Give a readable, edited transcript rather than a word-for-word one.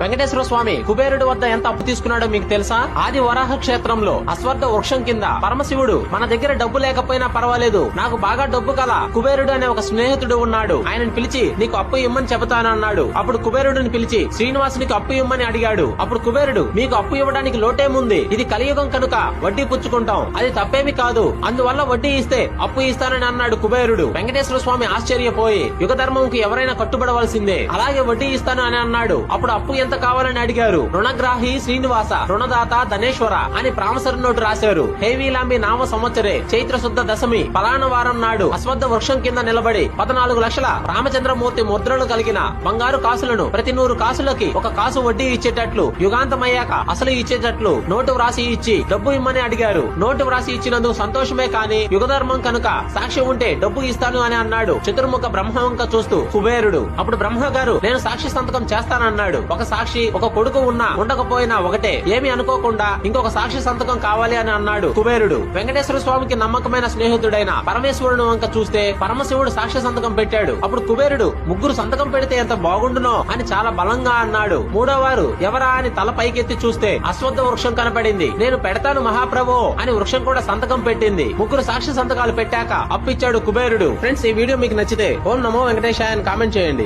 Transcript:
వెంకటేశ్వర స్వామి కుబేరుడి వద్ద ఎంత అప్పు తీసుకున్నాడో మీకు తెలుసా? ఆది వరాహ క్షేత్రంలో అశ్వత్థ వృక్షం కింద పరమశివుడు మన దగ్గర డబ్బు లేకపోయినా పర్వాలేదు, నాకు బాగా డబ్బు కల కుబేరుడు అనే ఒక స్నేహితుడు ఉన్నాడు, ఆయనను పిలిచి నీకు అప్పు ఇమ్మని చెబుతాను అన్నాడు. అప్పుడు కుబేరుడిని పిలిచి శ్రీనివాసునికి అప్పు ఇమ్మని అడిగాడు. అప్పుడు కుబేరుడు మీకు అప్పు ఇవ్వడానికి లోటేముంది, ఇది కలియుగం కనుక వడ్డీ పుచ్చుకుంటాం, అది తప్పేమి కాదు, అందువల్ల వడ్డీ ఇస్తే అప్పు ఇస్తానని అన్నాడు కుబేరుడు. వెంకటేశ్వర స్వామి ఆశ్చర్యపోయి యుగ ధర్మంకి ఎవరైనా కట్టుబడవలసిందే, అలాగే వడ్డీ ఇస్తాను అని అన్నాడు. అప్పుడు అప్పు ఎంత కావాలని అడిగారు. రుణగ్రాహి శ్రీనివాస, రుణదాత ధనేశ్వర అని ప్రామసరి నోటు రాశారు. హేవీలాంబి నామ సంవత్సరే చైత్ర శుద్ధ దశమి పలాన వారం నాడు అశ్వత్థ వృక్షం కింద నిలబడి 14 లక్షల రామచంద్రమూర్తి ముద్రలు కలిగిన బంగారు కాసులను ప్రతి 100 కాసులకి 1 కాసు వడ్డీ ఇచ్చేటట్లు, యుగాంతమయ్యాక అసలు ఇచ్చేటట్లు నోటు వ్రాసి ఇచ్చి డబ్బు ఇమ్మని అడిగారు. నోటు వ్రాసి ఇచ్చినందుకు సంతోషమే కాని యుగధర్మం కనుక సాక్షి ఉంటే డబ్బు ఇస్తాను అని అన్నాడు చతుర్ముఖ బ్రహ్మవంక చూస్తూ కుబేరుడు. అప్పుడు బ్రహ్మ గారు నేను సాక్షి సంతకం చేస్తానన్నాడు. ఒక సాక్షి ఒక కొడుకు ఉన్నా ఉండకపోయినా ఒకటే, ఏమి అనుకోకుండా ఇంకొక సాక్షి సంతకం కావాలి అని అన్నాడు కుబేరుడు. వెంకటేశ్వర స్వామికి నమ్మకమైన స్నేహితుడైన పరమేశ్వరుడు వంక చూస్తే పరమశివుడు సాక్షి సంతకం పెట్టాడు. అప్పుడు కుబేరుడు ముగ్గురు సంతకం పెడితే ఎంత బాగుండునో అని చాలా బలంగా అన్నాడు. మూడోవారు ఎవరా అని తల పైకెత్తి చూస్తే అశ్వత్థ వృక్షం కనపడింది. నేను పెడతాను మహాప్రభు అని వృక్షం కూడా సంతకం పెట్టింది. ముగ్గురు సాక్షి సంతకాలు పెట్టాక అప్పిచ్చాడు కుబేరుడు. ఫ్రెండ్స్, ఈ వీడియో మీకు నచ్చితే ఓం నమో వెంకటేశాయ అని కామెంట్ చేయండి.